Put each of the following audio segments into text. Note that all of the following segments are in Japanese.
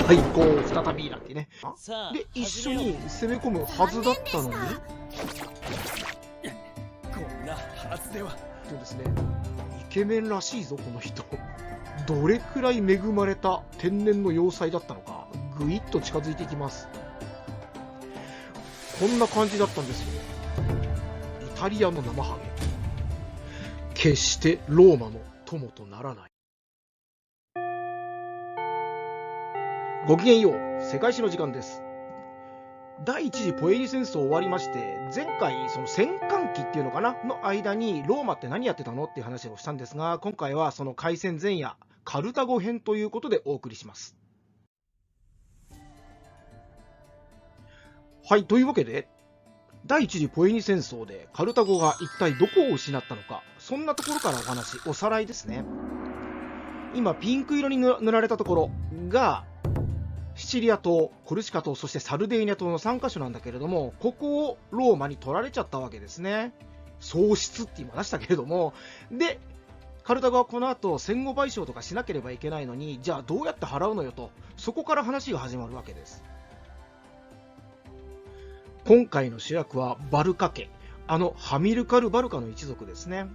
はい、こう再びなんてね。で、一緒に攻め込むはずだったのに、こんなはずでは。そうですね、イケメンらしいぞこの人。どれくらい恵まれた天然の要塞だったのか、ぐいっと近づいていきます。こんな感じだったんですよ。イタリアの生ハゲ、決してローマの友とならない。ごきげんよう、世界史の時間です。第一次ポエニ戦争終わりまして、前回その戦艦期っていうのかなの間にローマって何やってたのっていう話をしたんですが、今回はその開戦前夜カルタゴ編ということでお送りします。はい、というわけで第一次ポエニ戦争でカルタゴが一体どこを失ったのか、そんなところからおさらいですね。今ピンク色に塗られたところがシチリア島、コルシカ島、そしてサルデーニャ島の3カ所なんだけれども、ここをローマに取られちゃったわけですね。喪失って言いましたけれども、でカルタゴはこの後戦後賠償とかしなければいけないのに、じゃあどうやって払うのよと、そこから話が始まるわけです。今回の主役はバルカ家、ハミルカル・バルカの一族ですね。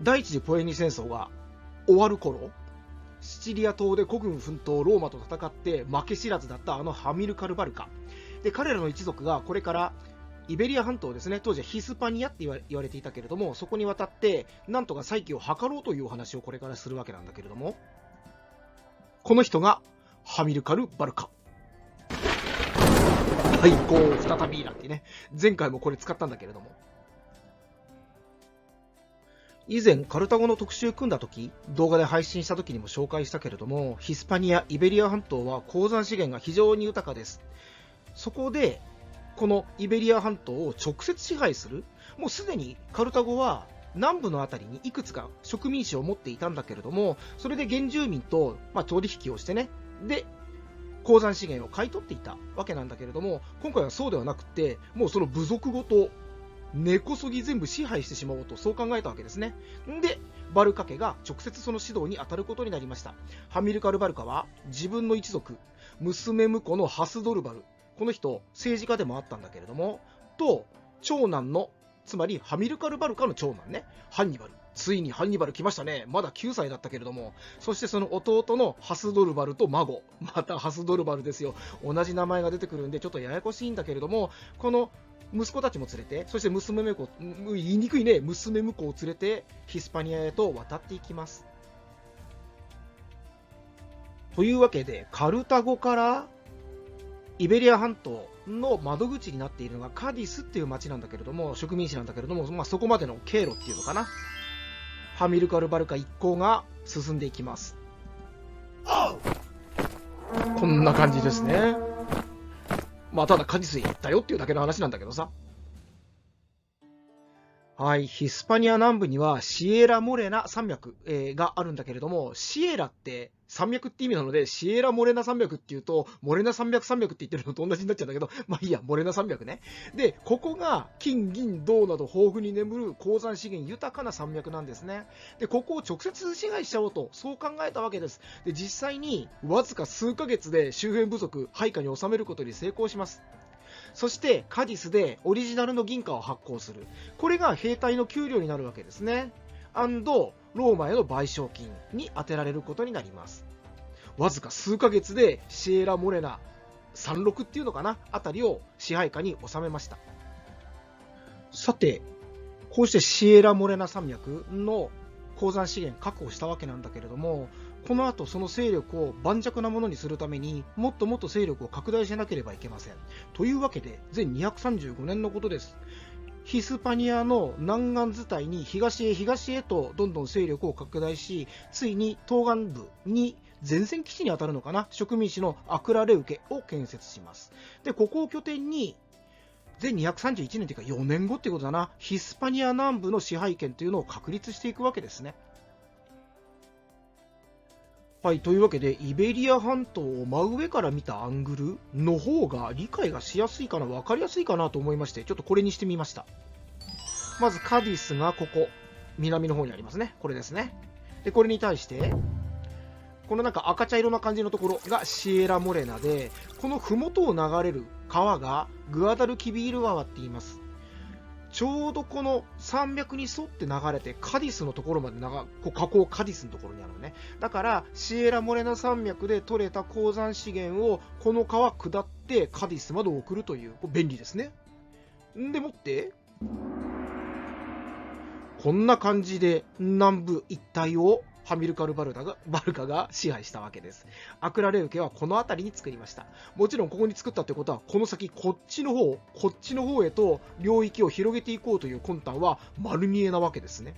第一次ポエニ戦争が終わる頃、シチリア島で孤軍奮闘、ローマと戦って負け知らずだったハミルカル・バルカで、彼らの一族がこれからイベリア半島ですね、当時はヒスパニアって言われていたけれども、そこに渡ってなんとか再起を図ろうというお話をこれからするわけなんだけれども、この人がハミルカル・バルカ。はい、こう再びなんてね、前回もこれ使ったんだけれども、以前カルタゴの特集組んだ時、動画で配信した時にも紹介したけれども、ヒスパニア、イベリア半島は鉱山資源が非常に豊かです。そこでこのイベリア半島を直接支配する、もうすでにカルタゴは南部のあたりにいくつか植民地を持っていたんだけれども、それで原住民と取引をしてね、で鉱山資源を買い取っていたわけなんだけれども、今回はそうではなくて、もうその部族ごと根こそぎ全部支配してしまおうと、そう考えたわけですね。でバルカ家が直接その指導に当たることになりました。ハミルカル・バルカは自分の一族、娘婿のハスドルバル、この人政治家でもあったんだけれども、と長男の、つまりハミルカル・バルカの長男ね、ハンニバル、ついにハンニバル来ましたね。まだ9歳だったけれども、そしてその弟のハスドルバルと孫、またハスドルバルですよ。同じ名前が出てくるんでちょっとややこしいんだけれども、この息子たちも連れて、そして娘婿、言いにくいね、娘婿を連れてヒスパニアへと渡っていきます。というわけでカルタゴからイベリア半島の窓口になっているのがカディスっていう町なんだけれども、植民地なんだけれども、そこまでの経路っていうのかな、ハミルカル・バルカ一行が進んでいきます。こんな感じですね。ただカディスへ行ったよっていうだけの話なんだけどさ。はい、ヒスパニア南部にはシエラ・モレナ山脈、があるんだけれども、シエラって山脈って意味なので、シエラ・モレナ山脈っていうと、モレナ山脈って言ってるのと同じになっちゃうんだけど、いいや、モレナ山脈ね。で、ここが金、銀、銅など豊富に眠る鉱山資源豊かな山脈なんですね。で、ここを直接支配しちゃおうと、そう考えたわけです。で、実際にわずか数ヶ月で周辺部族、配下に収めることに成功します。そしてカディスでオリジナルの銀貨を発行する。これが兵隊の給料になるわけですね。ローマへの賠償金に充てられることになります。わずか数ヶ月でシエラ・モレナ山麓っていうのかな、あたりを支配下に収めました。さて、こうしてシエラ・モレナ山脈の鉱山資源確保したわけなんだけれども、この後その勢力を盤石なものにするためにもっともっと勢力を拡大しなければいけません。というわけで前235年のことです。ヒスパニアの南岸伝いに東へとどんどん勢力を拡大し、ついに東岸部に前線基地に当たるのかな、植民地のアクラレウケを建設します。でここを拠点に前231年というか4年後っていうことだな、ヒスパニア南部の支配権というのを確立していくわけですね。はい、というわけでイベリア半島を真上から見たアングルの方が理解がしやすいかな、分かりやすいかなと思いまして、ちょっとこれにしてみました。まずカディスがここ南の方にありますね。これですね。でこれに対してここのなんか赤茶色な感じのところがシエラモレナで、この麓を流れる川がグアダルキビール川って言います。ちょうどこの山脈に沿って流れてカディスのところまでこう河口カディスのところにあるのね。だからシエラモレナ山脈で採れた鉱山資源をこの川下ってカディスまで送るという、便利ですね。んでもってこんな感じで南部一帯をハミルカルバルカが支配したわけです。アクラレウ家はこの辺りに作りました。もちろんここに作ったってことは、この先こっちの方へと領域を広げていこうという魂胆は丸見えなわけですね。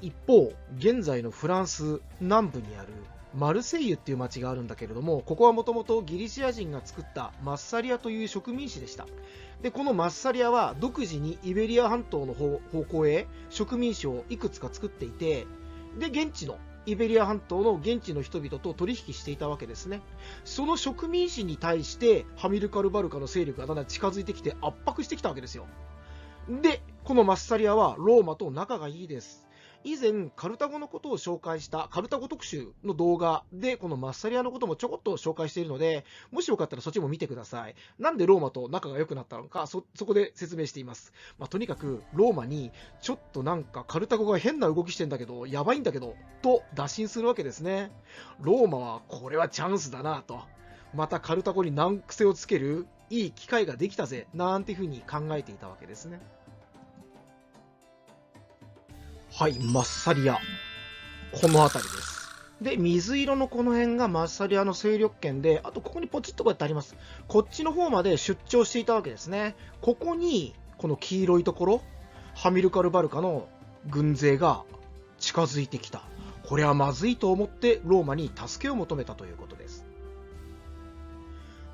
一方、現在のフランス南部にあるマルセイユっていう町があるんだけれども、ここはもともとギリシア人が作ったマッサリアという植民地でした。で、このマッサリアは独自にイベリア半島の方向へ植民地をいくつか作っていて、で、イベリア半島の現地の人々と取引していたわけですね。その植民地に対してハミルカルバルカの勢力がだんだん近づいてきて圧迫してきたわけですよ。で、このマッサリアはローマと仲がいいです。以前カルタゴのことを紹介したカルタゴ特集の動画でこのマッサリアのこともちょこっと紹介しているので、もしよかったらそっちも見てください。なんでローマと仲が良くなったのか、そこで説明しています。とにかくローマにちょっとなんかカルタゴが変な動きしてんだけどやばいんだけどと打診するわけですね。ローマはこれはチャンスだなと、またカルタゴに難癖をつけるいい機会ができたぜなんていうふうに考えていたわけですね。はい、マッサリア。この辺りです。で、水色のこの辺がマッサリアの勢力圏で、あとここにポチッとこうやってあります。こっちの方まで出張していたわけですね。ここに、この黄色いところ、ハミルカルバルカの軍勢が近づいてきた。これはまずいと思ってローマに助けを求めたということです。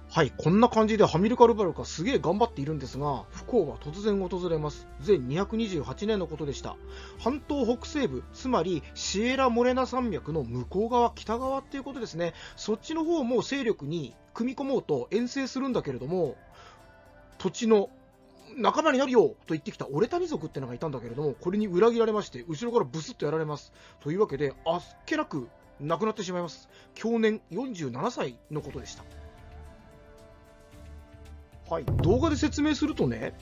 はい、こんな感じでハミルカルバルカすげえ頑張っているんですが、不幸は突然訪れます。前228年のことでした。半島北西部、つまりシエラモレナ山脈の向こう側、北側っていうことですね。そっちの方も勢力に組み込もうと遠征するんだけれども、土地の仲間になるよと言ってきたオレタニ族ってのがいたんだけれども、これに裏切られまして、後ろからブスッとやられます。というわけで、あっけなく亡くなってしまいます。享年47歳のことでした。はい、動画で説明するとね、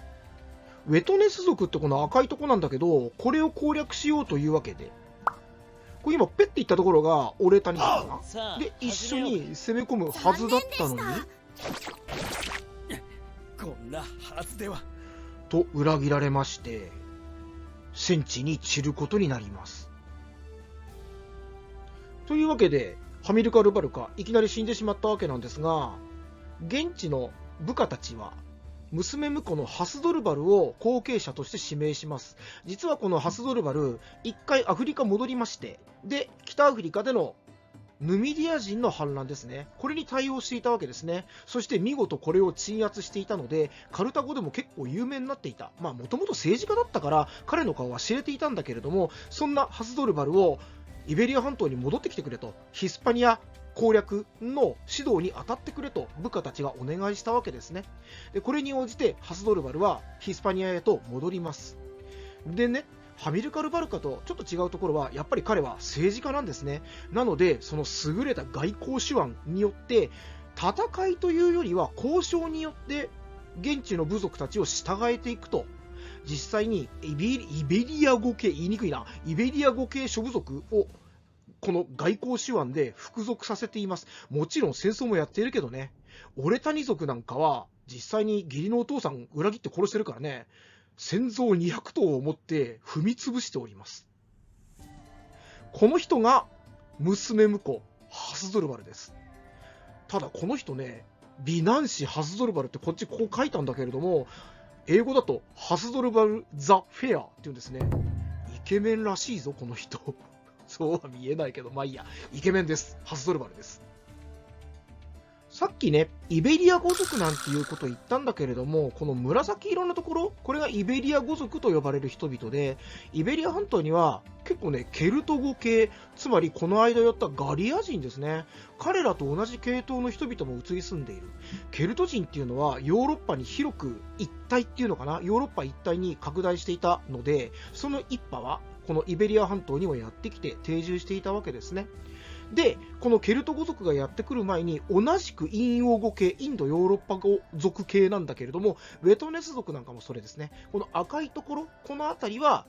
ウェトネス族ってこの赤いとこなんだけど、これを攻略しようというわけで、これ今ペッていったところがオレタニ族かな。で、一緒に攻め込むはずだったのに、こんなはずではと裏切られまして、戦地に散ることになります。というわけで、ハミルカルバルカいきなり死んでしまったわけなんですが、現地の部下たちは娘婿のハスドルバルを後継者として指名します。実はこのハスドルバル、一回アフリカ戻りまして、で、北アフリカでのヌミディア人の反乱ですね。これに対応していたわけですね。そして見事これを鎮圧していたので、カルタゴでも結構有名になっていた。もともと政治家だったから彼の顔は知れていたんだけれども、そんなハスドルバルをイベリア半島に戻ってきてくれと、ヒスパニア攻略の指導に当たってくれと部下たちがお願いしたわけですね。で、これに応じてハスドルバルはヒスパニアへと戻ります。でね、ハミルカルバルカとちょっと違うところは、やっぱり彼は政治家なんですね。なので、その優れた外交手腕によって、戦いというよりは交渉によって現地の部族たちを従えていくと。実際にイベリア語系、言いにくいな、イベリア語系諸部族をこの外交手腕で服属させています。もちろん戦争もやっているけどね。オレタニ族なんかは実際に義理のお父さん裏切って殺してるからね。先祖200頭を持って踏み潰しております。この人が娘婿ハスドルバルです。ただこの人ね、美男子ハスドルバルってこっちこう書いたんだけれども、英語だとハスドルバル・ザ・フェアって言うんですね。イケメンらしいぞこの人。そうは見えないけど、まあいいや。イケメンです。ハスドルバルです。さっきね、イベリア語族なんていうことを言ったんだけれども、この紫色のところ、これがイベリア語族と呼ばれる人々で、イベリア半島には結構ね、ケルト語系、つまりこの間寄ったガリア人ですね。彼らと同じ系統の人々も移り住んでいる。ケルト人っていうのはヨーロッパに広く一帯っていうのかな、ヨーロッパ一帯に拡大していたので、その一派はこのイベリア半島にもやってきて定住していたわけですね。で、このケルト語族がやってくる前に、同じくインオ語系、インドヨーロッパ語族系なんだけれども、ウェトネス族なんかもそれですね。この赤いところ、この辺りは、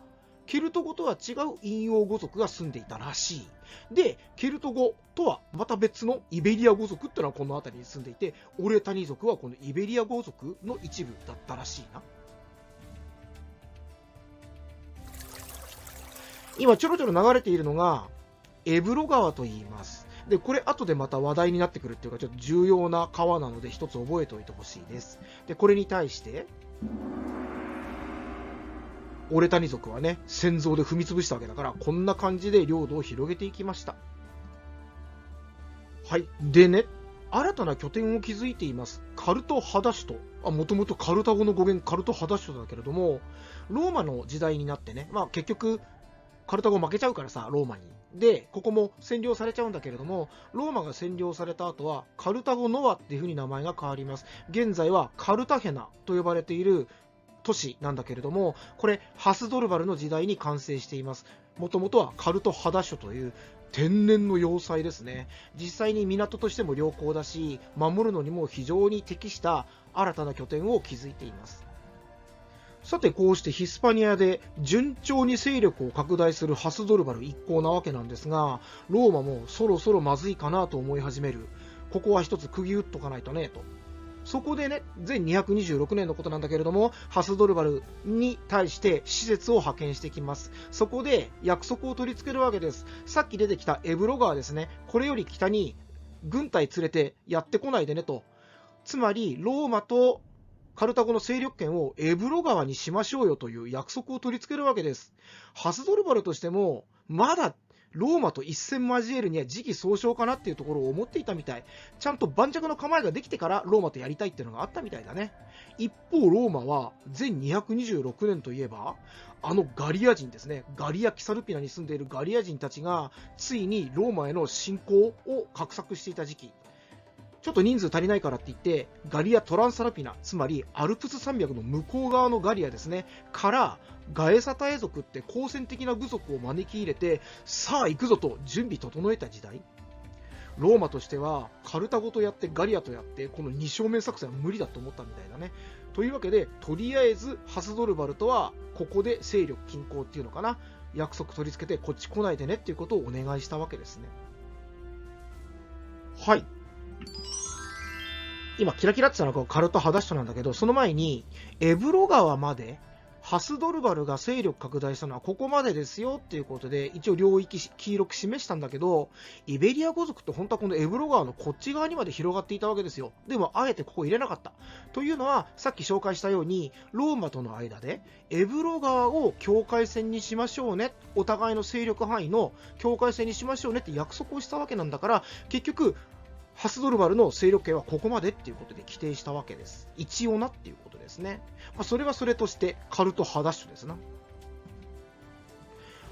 ケルト語とは違うインオ語族が住んでいたらしい。で、ケルト語とはまた別のイベリア語族ってのはこの辺りに住んでいて、オレタニ族はこのイベリア語族の一部だったらしいな。今ちょろちょろ流れているのが、エブロ川と言います。で、これ後でまた話題になってくるっていうか、ちょっと重要な川なので一つ覚えておいてほしいです。で、これに対して、オレタニ族はね、戦争で踏み潰したわけだから、こんな感じで領土を広げていきました。はい。でね、新たな拠点を築いています。カルト・ハダシュト。もともとカルタ語の語源、カルト・ハダシュトだけれども、ローマの時代になってね、結局、カルタ語負けちゃうからさ、ローマに。で、ここも占領されちゃうんだけれども、ローマが占領された後は、カルタゴ・ノアっていう風に名前が変わります。現在はカルタヘナと呼ばれている都市なんだけれども、これ、ハスドルバルの時代に完成しています。もともとはカルト・ハダシュという天然の要塞ですね。実際に港としても良好だし、守るのにも非常に適した新たな拠点を築いています。さて、こうしてヒスパニアで順調に勢力を拡大するハスドルバル一行なわけなんですが、ローマもそろそろまずいかなと思い始める。ここは一つ釘打っとかないとね、と。そこでね、前226年のことなんだけれども、ハスドルバルに対して施設を派遣してきます。そこで約束を取り付けるわけです。さっき出てきたエブロ川ですね。これより北に軍隊連れてやってこないでねと。つまり、ローマとカルタゴの勢力圏をエブロ川にしましょうよという約束を取り付けるわけです。ハスドルバルとしても、まだローマと一戦交えるには時期尚早かなっていうところを思っていたみたい。ちゃんと盤石の構えができてからローマとやりたいっていうのがあったみたいだね。一方ローマは前226年といえば、ガリア人ですね。ガリア・キサルピナに住んでいるガリア人たちがついにローマへの侵攻を画策していた時期。ちょっと人数足りないからって言って、ガリア・トランサラピナ、つまりアルプス山脈の向こう側のガリアですね、からガエサタエ族って好戦的な部族を招き入れて、さあ行くぞと準備整えた時代。ローマとしてはカルタゴとやってガリアとやってこの二正面作戦は無理だと思ったみたいだね。というわけで、とりあえずハスドルバルとはここで勢力均衡っていうのかな、約束取り付けてこっち来ないでねっていうことをお願いしたわけですね。はい。今キラキラって言ったのがカルト・ハダシュトなんだけど、その前にエブロ川までハスドルバルが勢力拡大したのはここまでですよっていうことで一応領域黄色く示したんだけど、イベリア語族って本当はこのエブロ川のこっち側にまで広がっていたわけですよ。でもあえてここ入れなかった。というのはさっき紹介したようにローマとの間でエブロ川を境界線にしましょうね、お互いの勢力範囲の境界線にしましょうねって約束をしたわけなんだから、結局ハスドルバルの勢力圏はここまでっていうことで規定したわけです。一応なっていうことですね。それはそれとしてカルト・ハダシュですな。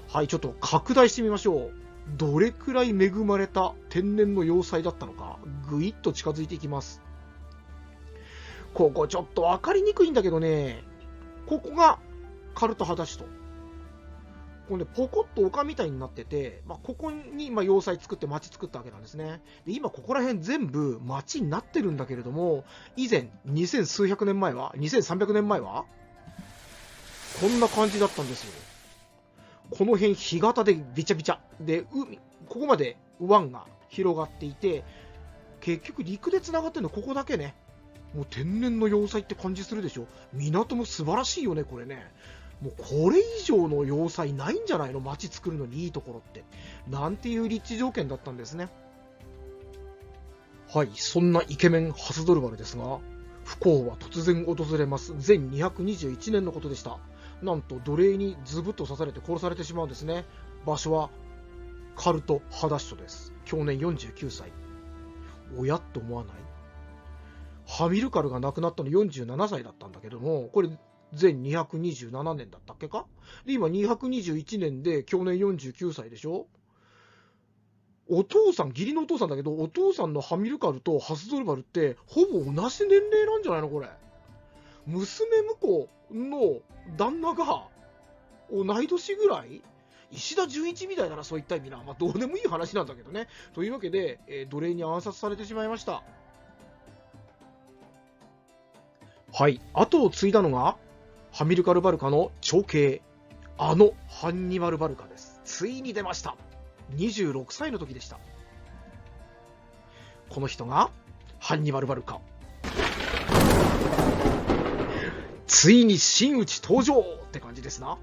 はい、ちょっと拡大してみましょう。どれくらい恵まれた天然の要塞だったのか、ぐいっと近づいていきます。ここちょっと分かりにくいんだけどね、ここがカルト・ハダシュと。これね、ポコッと丘みたいになってて、ここに要塞作って町作ったわけなんですね。で、今ここら辺全部町になってるんだけれども、以前2000数百年前は、2300年前はこんな感じだったんですよ。この辺干潟でびちゃびちゃで、ここまで湾が広がっていて、結局陸で繋がってるのここだけね。もう天然の要塞って感じするでしょ。港も素晴らしいよね、これね。もうこれ以上の要塞ないんじゃないの、街作るのにいいところって。なんていう立地条件だったんですね。はい、そんなイケメンハスドルバルですが、不幸は突然訪れます。前221年のことでした。なんと奴隷にズブッと刺されて殺されてしまうんですね。場所はカルト・ハダッシュです。去年49歳。親って思わない？ハミルカルが亡くなったの47歳だったんだけども、これ前227年だったっけか？で、今221年で去年49歳でしょ？お父さん、義理のお父さんだけど、お父さんのハミルカルとハスドルバルってほぼ同じ年齢なんじゃないのこれ。娘婿の旦那が同い年ぐらい？石田純一みたいだな、そういった意味な。まあ、どうでもいい話なんだけどね。というわけで、奴隷に暗殺されてしまいました。はい。後を継いだのが、ハミルカル・バルカの長兄、ハンニバル・バルカです。ついに出ました。26歳の時でした。この人が、ハンニバル・バルカ。ついに真打ち登場って感じですな。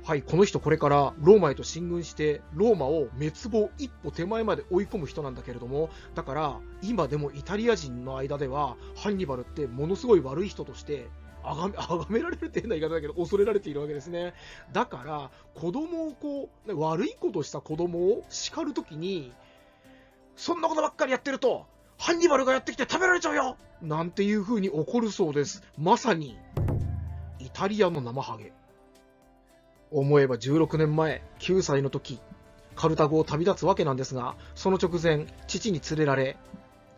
はい、この人これからローマへと進軍して、ローマを滅亡一歩手前まで追い込む人なんだけれども、だから今でもイタリア人の間では、ハンニバルってものすごい悪い人として、崇められるって変な言い方だけど、恐れられているわけですね。だから、子供を悪いことした子供を叱るときに、そんなことばっかりやってると、ハンニバルがやってきて食べられちゃうよなんていう風に怒るそうです。まさに、イタリアの生ハゲ。思えば16年前、9歳の時、カルタゴを旅立つわけなんですが、その直前、父に連れられ、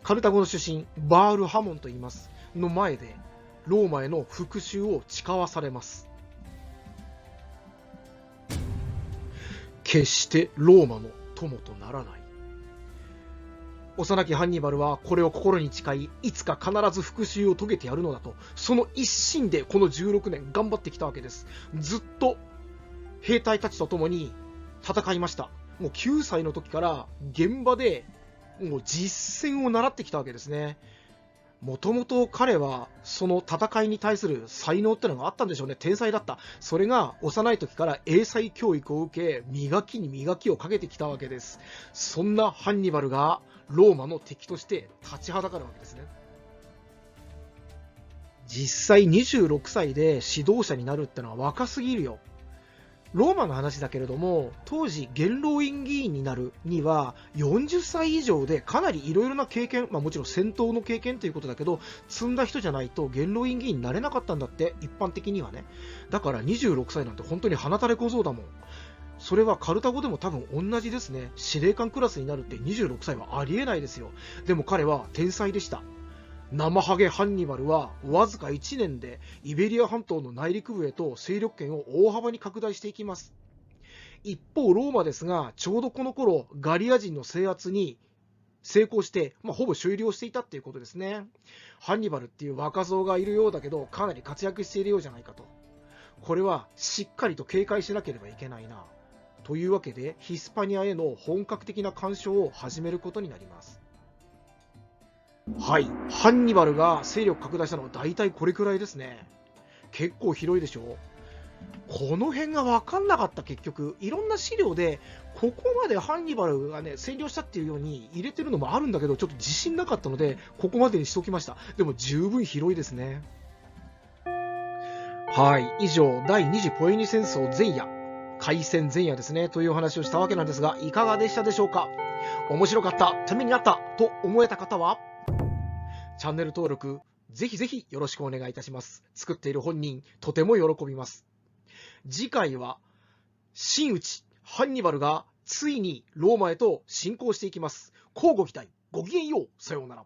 カルタゴの出身、バール・ハモンと言います、の前で、ローマへの復讐を誓わされます。決してローマの友とならない。幼きハンニバルはこれを心に誓い、いつか必ず復讐を遂げてやるのだと、その一心でこの16年頑張ってきたわけです。ずっと兵隊たちと共に戦いました。もう9歳の時から現場でもう実戦を習ってきたわけですね。もともと彼はその戦いに対する才能ってのがあったんでしょうね。天才だった。それが幼い時から英才教育を受け、磨きに磨きをかけてきたわけです。そんなハンニバルがローマの敵として立ちはだかるわけですね。実際26歳で指導者になるってのは若すぎるよ。ローマの話だけれども、当時元老院議員になるには40歳以上でかなりいろいろな経験、もちろん戦闘の経験ということだけど、積んだ人じゃないと元老院議員になれなかったんだって、一般的にはね。だから26歳なんて本当に鼻垂れ小僧だもん。それはカルタゴでも多分同じですね。司令官クラスになるって26歳はありえないですよ。でも彼は天才でした。生ハゲハンニバルはわずか1年でイベリア半島の内陸部へと勢力圏を大幅に拡大していきます。一方ローマですが、ちょうどこの頃ガリア人の制圧に成功して、ほぼ終了していたっていうことですね。ハンニバルっていう若造がいるようだけど、かなり活躍しているようじゃないかと。これはしっかりと警戒しなければいけないな。というわけでヒスパニアへの本格的な干渉を始めることになります。はい、ハンニバルが勢力拡大したのは大体これくらいですね。結構広いでしょ。この辺が分かんなかった。結局いろんな資料でここまでハンニバルがね占領したっていうように入れてるのもあるんだけど、ちょっと自信なかったのでここまでにしておきました。でも十分広いですね。はい、以上第二次ポエニ戦争前夜、開戦前夜ですねというお話をしたわけなんですが、いかがでしたでしょうか。面白かった、ためになったと思えた方はチャンネル登録ぜひぜひよろしくお願いいたします。作っている本人とても喜びます。次回は真打ちハンニバルがついにローマへと進行していきます。乞うご期待。ごきげんよう。さようなら。